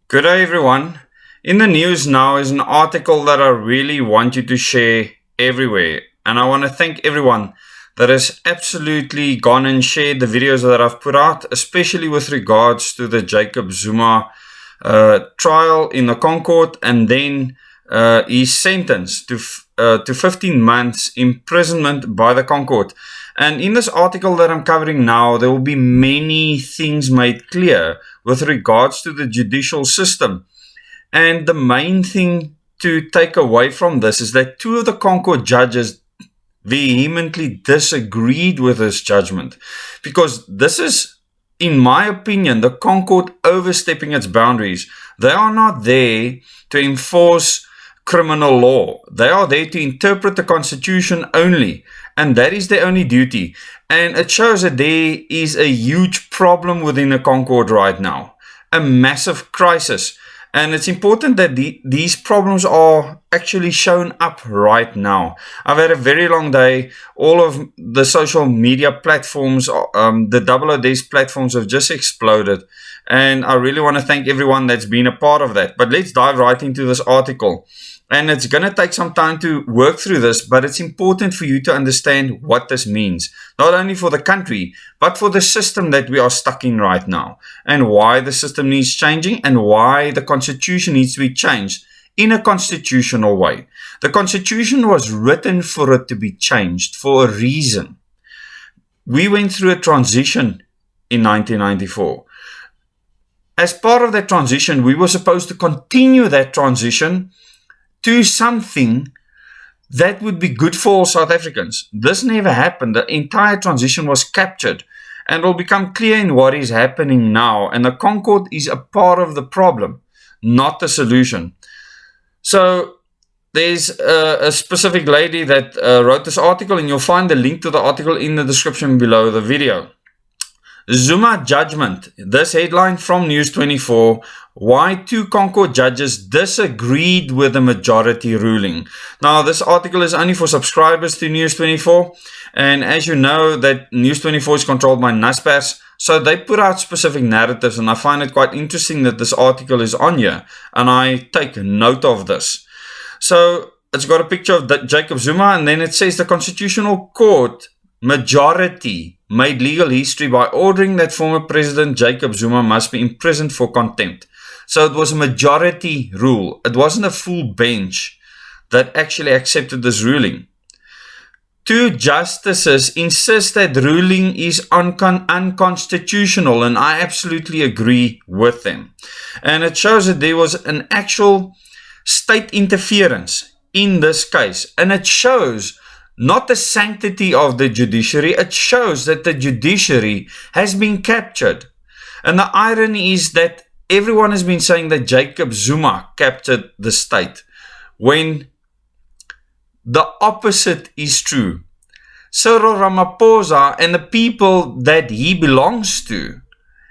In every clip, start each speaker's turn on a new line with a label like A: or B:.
A: Good day, everyone. In the news now is an article that I really want you to share everywhere. And I want to thank everyone that has absolutely gone and shared the videos that I've put out, especially with regards to the Jacob Zuma trial in the Councourt, and then his sentence to 15 months imprisonment by the Councourt. And in this article that I'm covering now, there will be many things made clear with regards to the judicial system. And the main thing to take away from this is that two of the Councourt judges vehemently disagreed with this judgment, because this is, in my opinion, the Councourt overstepping its boundaries. They are not there to enforce criminal law. They are there to interpret the Constitution only, and that is their only duty. And it shows that there is a huge problem within the Councourt right now, a massive crisis. And it's important that these problems are actually shown up right now. I've had a very long day. All of the social media platforms, the Double O Desk platforms have just exploded. And I really want to thank everyone that's been a part of that. But let's dive right into this article. And it's going to take some time to work through this, but it's important for you to understand what this means, not only for the country, but for the system that we are stuck in right now, and why the system needs changing, and why the Constitution needs to be changed in a constitutional way. The Constitution was written for it to be changed for a reason. We went through a transition in 1994. As part of that transition, we were supposed to continue that transition to something that would be good for all South Africans. This never happened. The entire transition was captured, and will become clear in what is happening now. And the Councourt is a part of the problem, not the solution. So there's a specific lady that wrote this article, and you'll find the link to the article in the description below the video. Zuma judgment. This headline from News 24. Why two Councourt judges disagreed with the majority ruling. Now, this article is only for subscribers to News 24. And as you know, that News 24 is controlled by Naspers. So they put out specific narratives, and I find it quite interesting that this article is on here. And I take note of this. So it's got a picture of Jacob Zuma, and then it says the Constitutional Court majority made legal history by ordering that former President Jacob Zuma must be imprisoned for contempt. So it was a majority rule. It wasn't a full bench that actually accepted this ruling. Two justices insist that ruling is unconstitutional, and I absolutely agree with them. And it shows that there was an actual state interference in this case. And it shows not the sanctity of the judiciary, it shows that the judiciary has been captured. And the irony is that everyone has been saying that Jacob Zuma captured the state, when the opposite is true. Cyril Ramaphosa and the people that he belongs to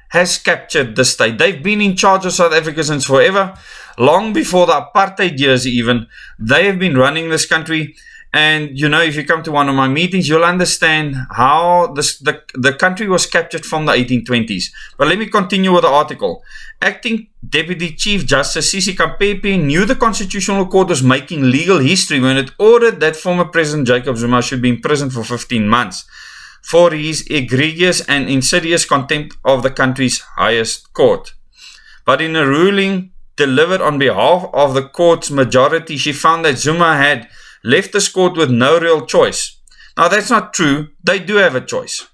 A: has captured the state. They've been in charge of South Africa since forever, long before the apartheid years even. They have been running this country. And, you know, if you come to one of my meetings, you'll understand how the country was captured from the 1820s. But let me continue with the article. Acting Deputy Chief Justice Sisi Kampepe knew the Constitutional Court was making legal history when it ordered that former President Jacob Zuma should be imprisoned for 15 months for his egregious and insidious contempt of the country's highest court. But in a ruling delivered on behalf of the court's majority, she found that Zuma had left this court with no real choice. Now, that's not true. They do have a choice.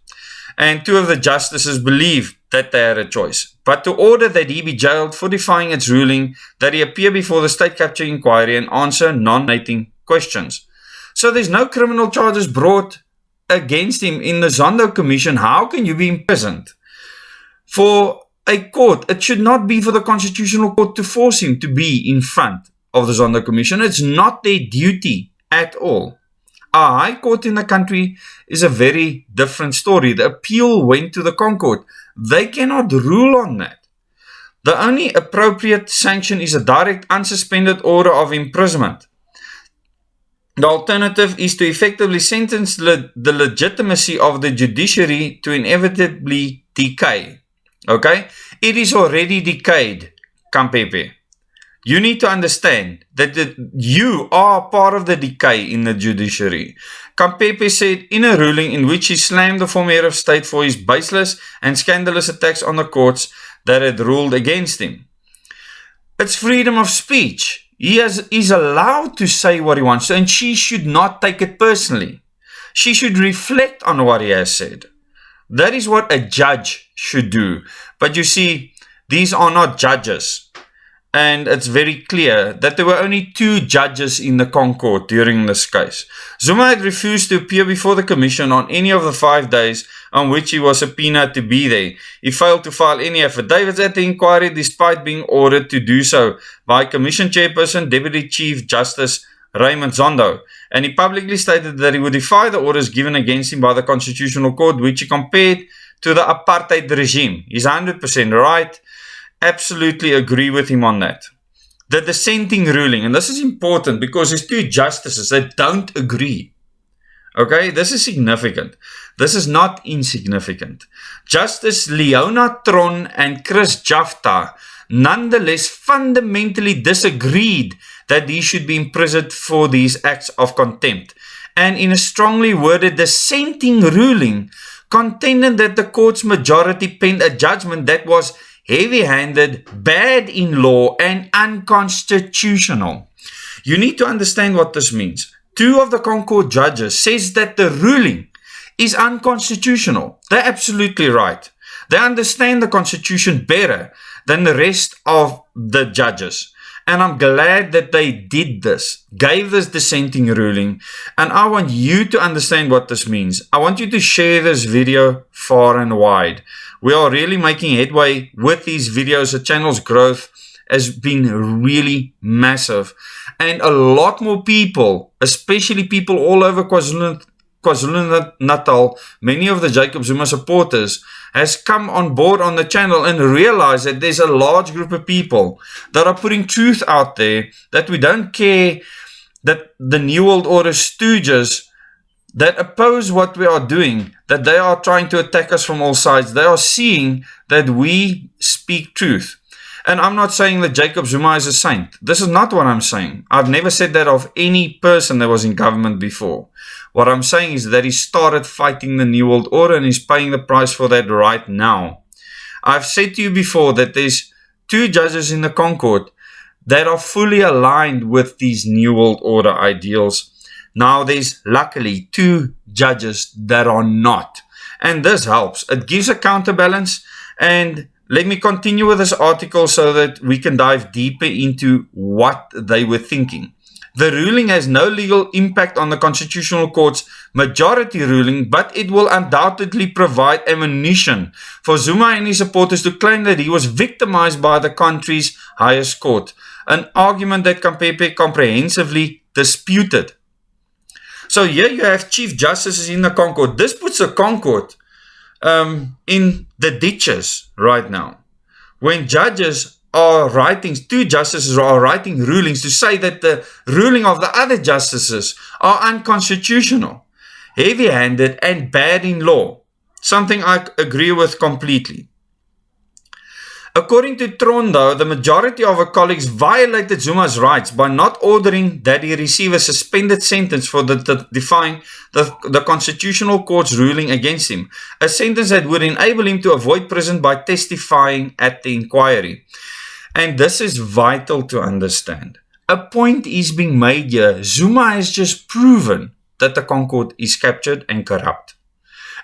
A: And two of the justices believe that they had a choice. But to order that he be jailed for defying its ruling, that he appear before the state capture inquiry and answer non-nating questions. So there's no criminal charges brought against him in the Zondo Commission. How can you be imprisoned for a court? It should not be for the Constitutional Court to force him to be in front of the Zondo Commission. It's not their duty at all. A high court in the country is a very different story. The appeal went to the Councourt. They cannot rule on that. The only appropriate sanction is a direct unsuspended order of imprisonment. The alternative is to effectively sentence the legitimacy of the judiciary to inevitably decay. Okay? It is already decayed Campepe, you need to understand that you are part of the decay in the judiciary. Campepe said in a ruling in which he slammed the former head of state for his baseless and scandalous attacks on the courts that had ruled against him. It's freedom of speech. He's allowed to say what he wants, and she should not take it personally. She should reflect on what he has said. That is what a judge should do. But you see, these are not judges. And it's very clear that there were only 2 judges in the Councourt during this case. Zuma had refused to appear before the commission on any of the 5 days on which he was subpoenaed to be there. He failed to file any affidavits at the inquiry despite being ordered to do so by Commission Chairperson Deputy Chief Justice Raymond Zondo. And he publicly stated that he would defy the orders given against him by the Constitutional Court, which he compared to the apartheid regime. He's 100% right. Absolutely agree with him on that. The dissenting ruling, and this is important because there's 2 justices that don't agree. Okay, this is significant. This is not insignificant. Justice Leona and Chris Jafta nonetheless fundamentally disagreed that he should be imprisoned for these acts of contempt, and in a strongly worded dissenting ruling contended that the court's majority penned a judgment that was heavy-handed, bad in law, and unconstitutional. You need to understand what this means. 2 of the Councourt judges says that the ruling is unconstitutional. They're absolutely right. They understand the Constitution better than the rest of the judges. And I'm glad that they did this, gave this dissenting ruling. And I want you to understand what this means. I want you to share this video far and wide. We are really making headway with these videos. The channel's growth has been really massive. And a lot more people, especially people all over KwaZulu-Natal, many of the Jacob Zuma supporters, has come on board on the channel and realized that there's a large group of people that are putting truth out there, that we don't care that the New World Order stooges that oppose what we are doing, that they are trying to attack us from all sides. They are seeing that we speak truth. And I'm not saying that Jacob Zuma is a saint. This is not what I'm saying. I've never said that of any person that was in government before. What I'm saying is that he started fighting the New World Order and he's paying the price for that right now. I've said to you before that there's 2 judges in the Councourt that are fully aligned with these New World Order ideals. Now there's luckily 2 judges that are not. And this helps. It gives a counterbalance. And let me continue with this article so that we can dive deeper into what they were thinking. The ruling has no legal impact on the Constitutional Court's majority ruling, but it will undoubtedly provide ammunition for Zuma and his supporters to claim that he was victimized by the country's highest court, an argument that Campepe comprehensively disputed. So here you have chief justices in the Councourt. This puts the Councourt in the ditches right now. When judges are writing, 2 justices are writing rulings to say that the ruling of the other justices are unconstitutional, heavy-handed, and bad in law. Something I agree with completely. According to Theron, though, the majority of her colleagues violated Zuma's rights by not ordering that he receive a suspended sentence for defying the Constitutional Court's ruling against him, a sentence that would enable him to avoid prison by testifying at the inquiry. And this is vital to understand. A point is being made here. Zuma has just proven that the Councourt is captured and corrupt.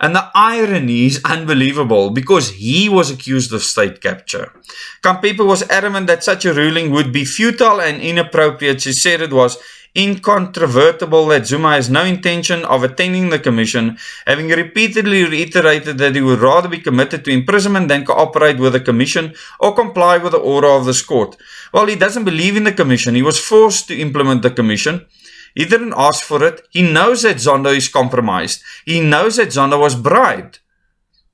A: And the irony is unbelievable because he was accused of state capture. Campepe was adamant that such a ruling would be futile and inappropriate. She said it was incontrovertible that Zuma has no intention of attending the commission, having repeatedly reiterated that he would rather be committed to imprisonment than cooperate with the commission or comply with the order of this court. While he doesn't believe in the commission, he was forced to implement the commission. He didn't ask for it. He knows that Zondo is compromised. He knows that Zondo was bribed.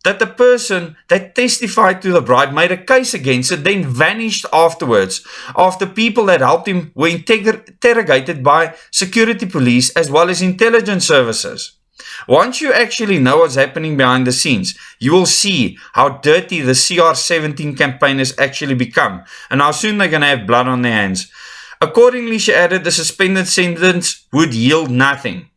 A: That the person that testified to the bribe made a case against it, then vanished afterwards, after people that helped him were interrogated by security police as well as intelligence services. Once you actually know what's happening behind the scenes, you will see how dirty the CR17 campaign has actually become and how soon they're going to have blood on their hands. Accordingly, she added, the suspended sentence would yield nothing.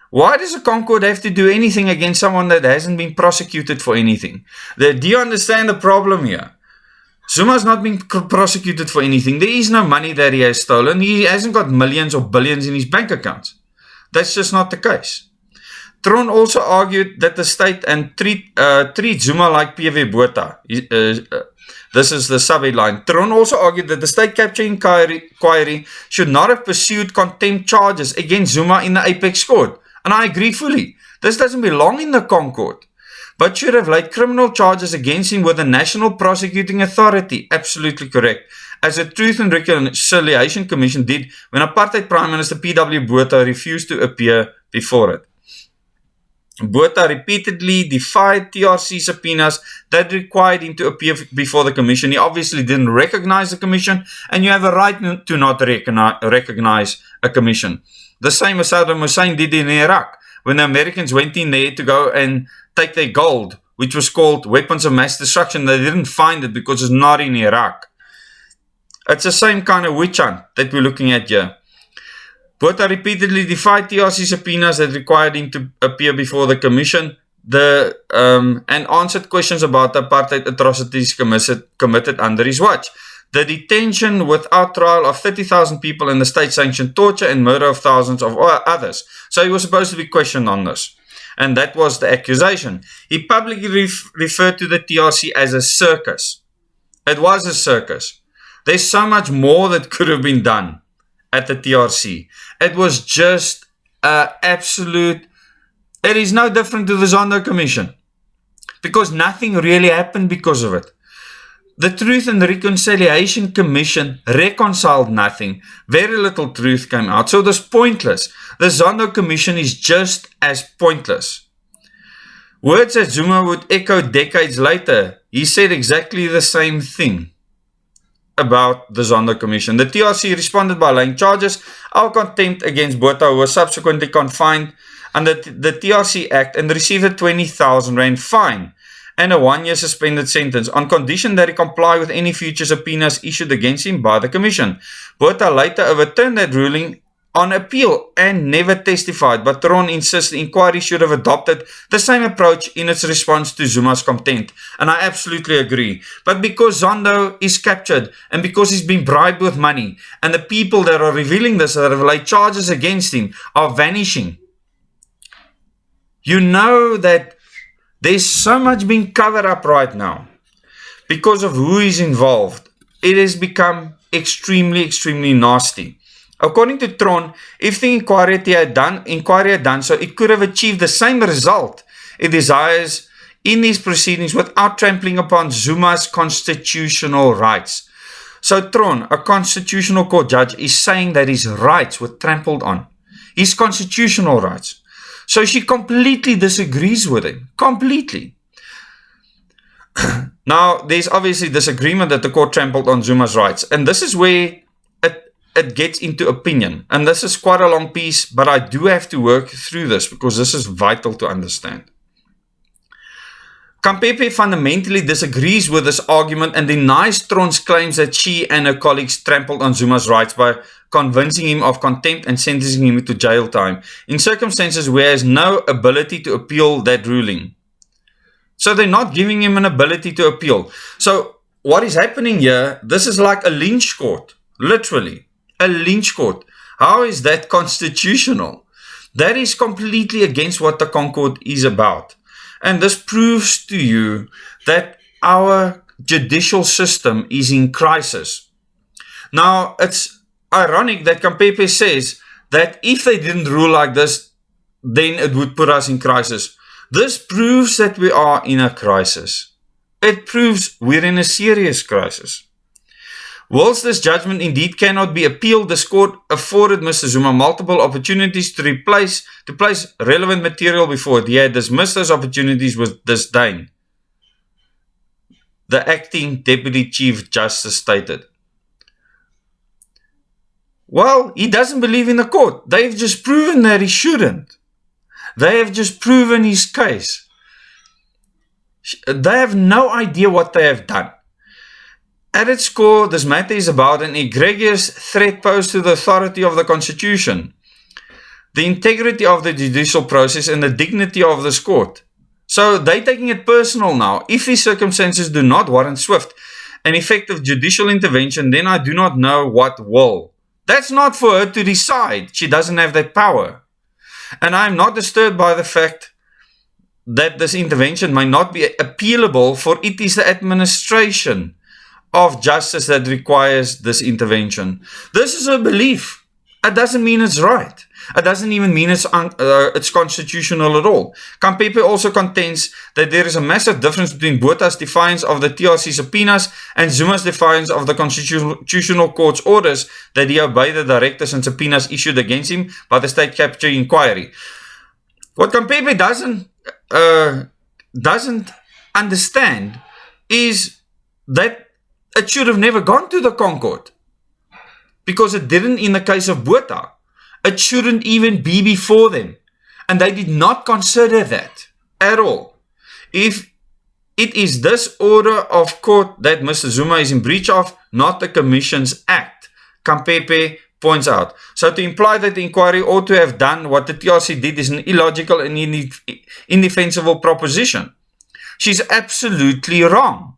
A: Why does a Councourt have to do anything against someone that hasn't been prosecuted for anything? Do you understand the problem here? Zuma's not been prosecuted for anything. There is no money that he has stolen. He hasn't got millions or billions in his bank accounts. That's just not the case. Theron also argued that the state and treat Zuma like PV Botha. This is the subheadline. Theron also argued that the state capture inquiry should not have pursued contempt charges against Zuma in the apex court. And I agree fully. This doesn't belong in the Councourt, but should have laid criminal charges against him with the National Prosecuting Authority. Absolutely correct. As the Truth and Reconciliation Commission did when apartheid Prime Minister P.W. Botha refused to appear before it. Botha repeatedly defied TRC subpoenas that required him to appear before the commission. He obviously didn't recognize the commission, and you have a right to not recognize a commission. The same as Saddam Hussein did in Iraq, when the Americans went in there to go and take their gold, which was called weapons of mass destruction. They didn't find it because it's not in Iraq. It's the same kind of witch hunt that we're looking at here. Botha repeatedly defied TRC subpoenas that required him to appear before the commission and answered questions about the apartheid atrocities committed under his watch. The detention without trial of 30,000 people and the state-sanctioned torture and murder of thousands of others. So he was supposed to be questioned on this. And that was the accusation. He publicly referred to the TRC as a circus. It was a circus. There's so much more that could have been done at the TRC. It was just absolute. It is no different to the Zondo Commission, because nothing really happened because of it. The Truth and Reconciliation Commission reconciled nothing. Very little truth came out, so it was pointless. The Zondo Commission is just as pointless. Words that Zuma would echo decades later. He said exactly the same thing about the Zondo Commission. The TRC responded by laying charges of contempt against Botha, who was subsequently confined under the TRC Act and received a 20,000 Rand fine and a 1-year suspended sentence on condition that he comply with any future subpoenas issued against him by the Commission. Botha later overturned that ruling on appeal and never testified, but Theron insists the inquiry should have adopted the same approach in its response to Zuma's contempt. And I absolutely agree. But because Zondo is captured and because he's been bribed with money and the people that are revealing this, that have laid charges against him, are vanishing, you know that there's so much being covered up right now because of who is involved. It has become extremely, extremely nasty. According to Theron, if the inquiry had done so, it could have achieved the same result it desires in these proceedings without trampling upon Zuma's constitutional rights. So Theron, a constitutional court judge, is saying that his rights were trampled on. His constitutional rights. So she completely disagrees with him. Completely. Now, there's obviously disagreement that the court trampled on Zuma's rights. And this is where it gets into opinion. And this is quite a long piece, but I do have to work through this because this is vital to understand. Campepe fundamentally disagrees with this argument and denies Theron's claims that she and her colleagues trampled on Zuma's rights by convincing him of contempt and sentencing him to jail time in circumstances where he has no ability to appeal that ruling. So they're not giving him an ability to appeal. So what is happening here, this is like a lynch court, literally. A lynch court. How is that constitutional? That is completely against what the Councourt is about. And this proves to you that our judicial system is in crisis. Now, it's ironic that Campepe says that if they didn't rule like this, then it would put us in crisis. This proves that we are in a crisis. It proves we're in a serious crisis. Whilst this judgment indeed cannot be appealed, this court afforded Mr. Zuma multiple opportunities to place relevant material before it. He had dismissed those opportunities with disdain. The acting Deputy Chief Justice stated. Well, he doesn't believe in the court. They've just proven that he shouldn't. They have just proven his case. They have no idea what they have done. At its core, this matter is about an egregious threat posed to the authority of the Constitution, the integrity of the judicial process, and the dignity of this court. So they're taking it personal now. If these circumstances do not warrant swift and effective judicial intervention, then I do not know what will. That's not for her to decide. She doesn't have that power. And I am not disturbed by the fact that this intervention may not be appealable, for it is the administration of justice that requires this intervention. This is a belief. It doesn't mean it's right. It doesn't even mean it's constitutional at all. CAPITEC also contends that there is a massive difference between Botha's defiance of the TRC subpoenas and Zuma's defiance of the Constitutional Court's orders that he obey the directives and subpoenas issued against him by the state capture inquiry. What CAPITEC doesn't understand is that it should have never gone to the Councourt, because it didn't in the case of Botha. It shouldn't even be before them. And they did not consider that at all. If it is this order of court that Mr. Zuma is in breach of, not the Commission's Act, CAPITEC points out. So to imply that the inquiry ought to have done what the TRC did is an illogical and indefensible proposition. She's absolutely wrong,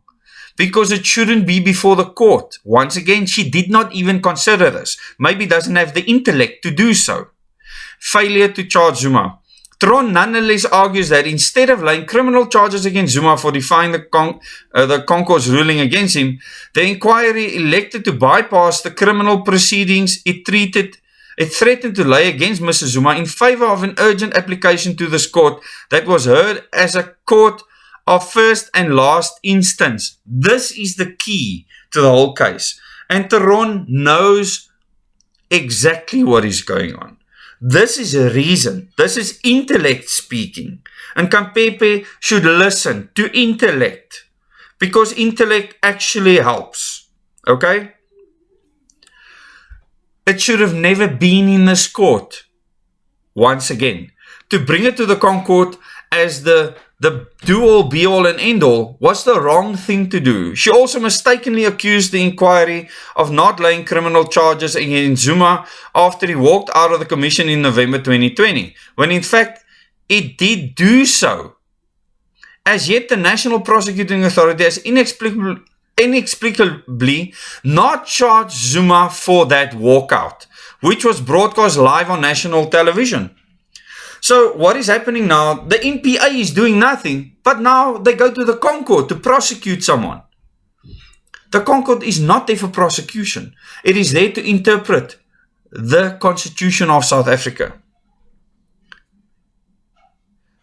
A: because it shouldn't be before the court. Once again, she did not even consider this. Maybe doesn't have the intellect to do so. Failure to charge Zuma. Theron nonetheless argues that instead of laying criminal charges against Zuma for defying the Councourt's ruling against him, the inquiry elected to bypass the criminal proceedings it threatened to lay against Mr. Zuma in favor of an urgent application to this court that was heard as a court of first and last instance. This is the key to the whole case. And Theron knows exactly what is going on. This is a reason. This is intellect speaking. And CAPITEC should listen to intellect, because intellect actually helps. Okay? It should have never been in this court. Once again, to bring it to the Councourt as the do-all, be-all and end-all was the wrong thing to do. She also mistakenly accused the inquiry of not laying criminal charges against Zuma after he walked out of the commission in November 2020, when in fact it did do so. As yet, the National Prosecuting Authority has inexplicably not charged Zuma for that walkout, which was broadcast live on national television. So what is happening now? The NPA is doing nothing, but now they go to the Councourt to prosecute someone. The Councourt is not there for prosecution. It is there to interpret the Constitution of South Africa.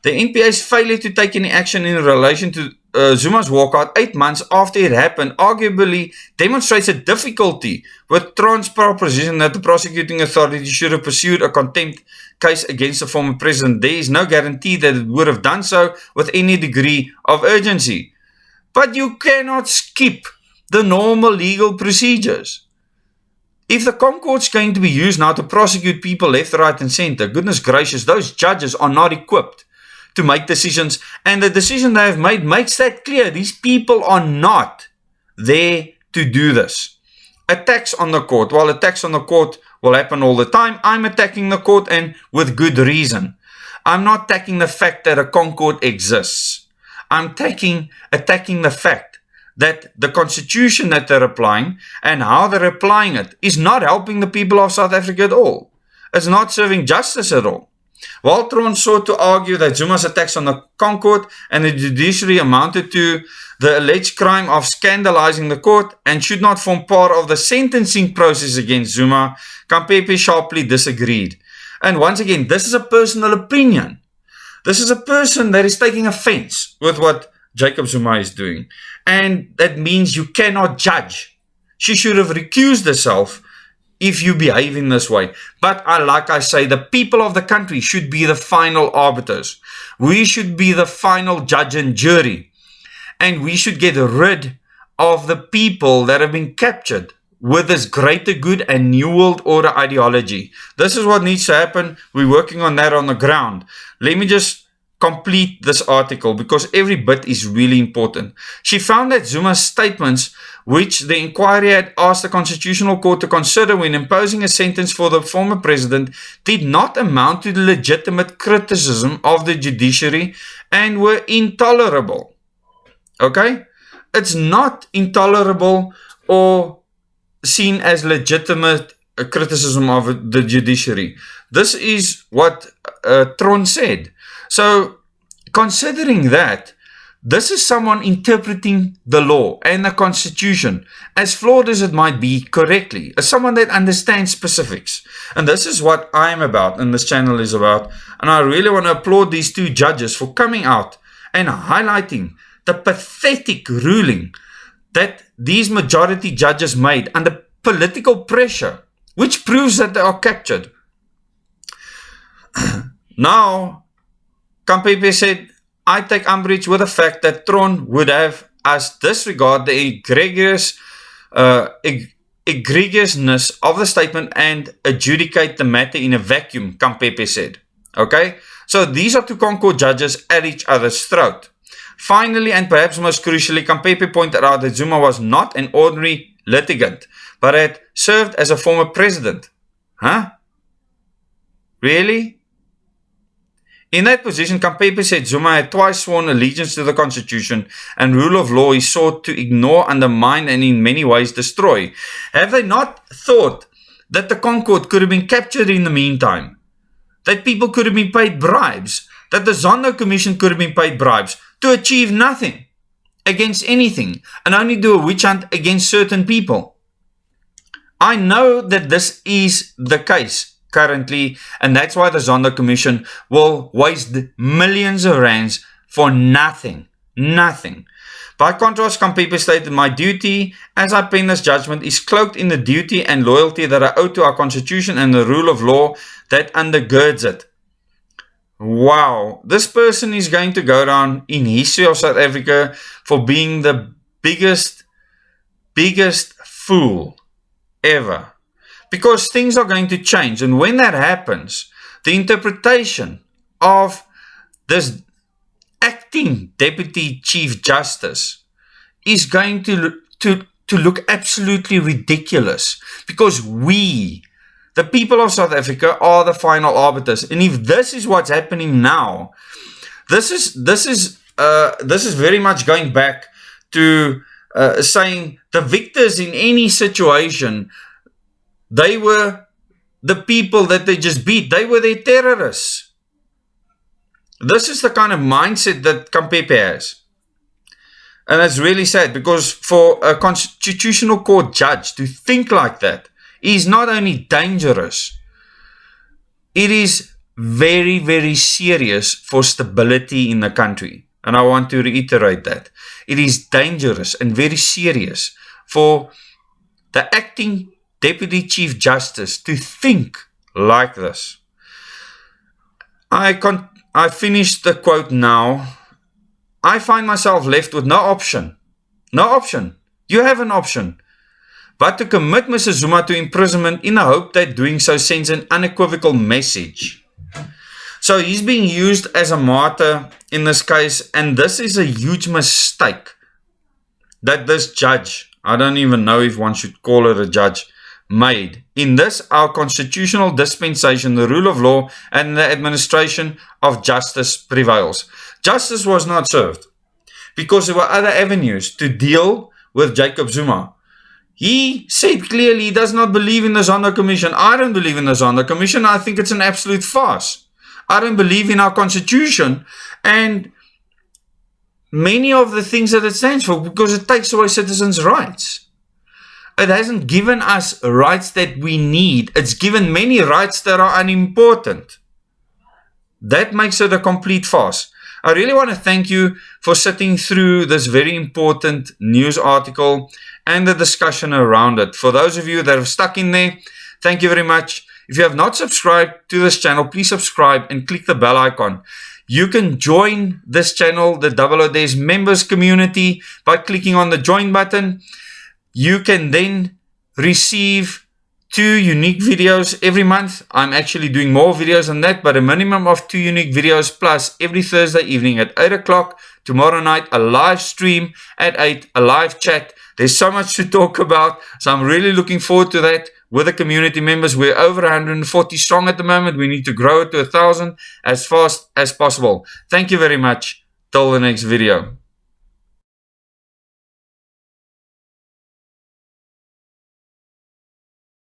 A: The NPA's failure to take any action in relation to Zuma's walkout 8 months after it happened arguably demonstrates a difficulty with Theron's proposition that the prosecuting authority should have pursued a contempt case against the former president. There is no guarantee that it would have done so with any degree of urgency. But you cannot skip the normal legal procedures. If the Councourt's going to be used now to prosecute people left, right and center, goodness gracious, those judges are not equipped to make decisions, and the decision they have made makes that clear. These people are not there to do this. Attacks on the court. While attacks on the court will happen all the time, I'm attacking the court, and with good reason. I'm not attacking the fact that a Councourt exists. I'm attacking the fact that the Constitution that they're applying and how they're applying it is not helping the people of South Africa at all. It's not serving justice at all. While Theron sought to argue that Zuma's attacks on the Councourt and the judiciary amounted to the alleged crime of scandalizing the court and should not form part of the sentencing process against Zuma, CAPITEC sharply disagreed. And once again, this is a personal opinion. This is a person that is taking offense with what Jacob Zuma is doing. And that means you cannot judge. She should have recused herself if you behave in this way. But like I say, the people of the country should be the final arbiters. We should be the final judge and jury. And we should get rid of the people that have been captured with this greater good and new world order ideology. This is what needs to happen. We're working on that on the ground. Let me just complete this article because every bit is really important. She found that Zuma's statements, which the inquiry had asked the Constitutional Court to consider when imposing a sentence for the former president, did not amount to legitimate criticism of the judiciary and were intolerable. Okay? It's not intolerable or seen as legitimate criticism of the judiciary. This is what Theron said. So, considering that, this is someone interpreting the law and the Constitution, as flawed as it might be, correctly, as someone that understands specifics. And this is what I'm about and this channel is about. And I really want to applaud these two judges for coming out and highlighting the pathetic ruling that these majority judges made under political pressure, which proves that they are captured. Now, CAPITEC said, I take umbrage with the fact that Theron would have us disregard the egregiousness of the statement and adjudicate the matter in a vacuum, CAPITEC said. Okay? So these are two Councourt judges at each other's throat. Finally, and perhaps most crucially, CAPITEC pointed out that Zuma was not an ordinary litigant, but had served as a former president. Huh? Really? In that position, CAPITEC said Zuma had twice sworn allegiance to the Constitution and rule of law he sought to ignore, undermine, and in many ways destroy. Have they not thought that the Councourt could have been captured in the meantime? That people could have been paid bribes? That the Zondo Commission could have been paid bribes to achieve nothing against anything and only do a witch hunt against certain people? I know that this is the case currently, and that's why the Zondo Commission will waste millions of rands for nothing. Nothing. By contrast, CAPITEC stated, my duty as I pen this judgment is cloaked in the duty and loyalty that I owe to our Constitution and the rule of law that undergirds it. Wow, this person is going to go down in history of South Africa for being the biggest fool ever. Because things are going to change, and when that happens, the interpretation of this acting Deputy Chief Justice is going to look absolutely ridiculous, because we, the people of South Africa, are the final arbiters. And if this is what's happening now, this is very much going back to saying the victors in any situation, they were the people that they just beat. They were their terrorists. This is the kind of mindset that CAPITEC has. And it's really sad, because for a Constitutional Court judge to think like that is not only dangerous, it is very, very serious for stability in the country. And I want to reiterate that. It is dangerous and very serious for the acting Deputy Chief Justice to think like this. I finished the quote now. I find myself left with no option. No option. You have an option. But to commit Mr. Zuma to imprisonment in the hope that doing so sends an unequivocal message. So he's being used as a martyr in this case, and this is a huge mistake that this judge, I don't even know if one should call her a judge, made. In this, our constitutional dispensation, the rule of law and the administration of justice prevails. Justice was not served because there were other avenues to deal with Jacob Zuma. He said clearly he does not believe in the Zondo Commission. I don't believe in the Zondo Commission. I think it's an absolute farce. I don't believe in our constitution and many of the things that it stands for, because it takes away citizens' rights. It hasn't given us rights that we need. It's given many rights that are unimportant. That makes it a complete farce. I really want to thank you for sitting through this very important news article and the discussion around it. For those of you that have stuck in there, thank you very much. If you have not subscribed to this channel, please subscribe and click the bell icon. You can join this channel, the Double O Days members community, by clicking on the join button. You can then receive 2 unique videos every month. I'm actually doing more videos than that, but a minimum of 2 unique videos plus every Thursday evening at 8 o'clock. Tomorrow night, a live stream at 8, a live chat. There's so much to talk about, so I'm really looking forward to that with the community members. We're over 140 strong at the moment. We need to grow it to 1,000 as fast as possible. Thank you very much. Till the next video.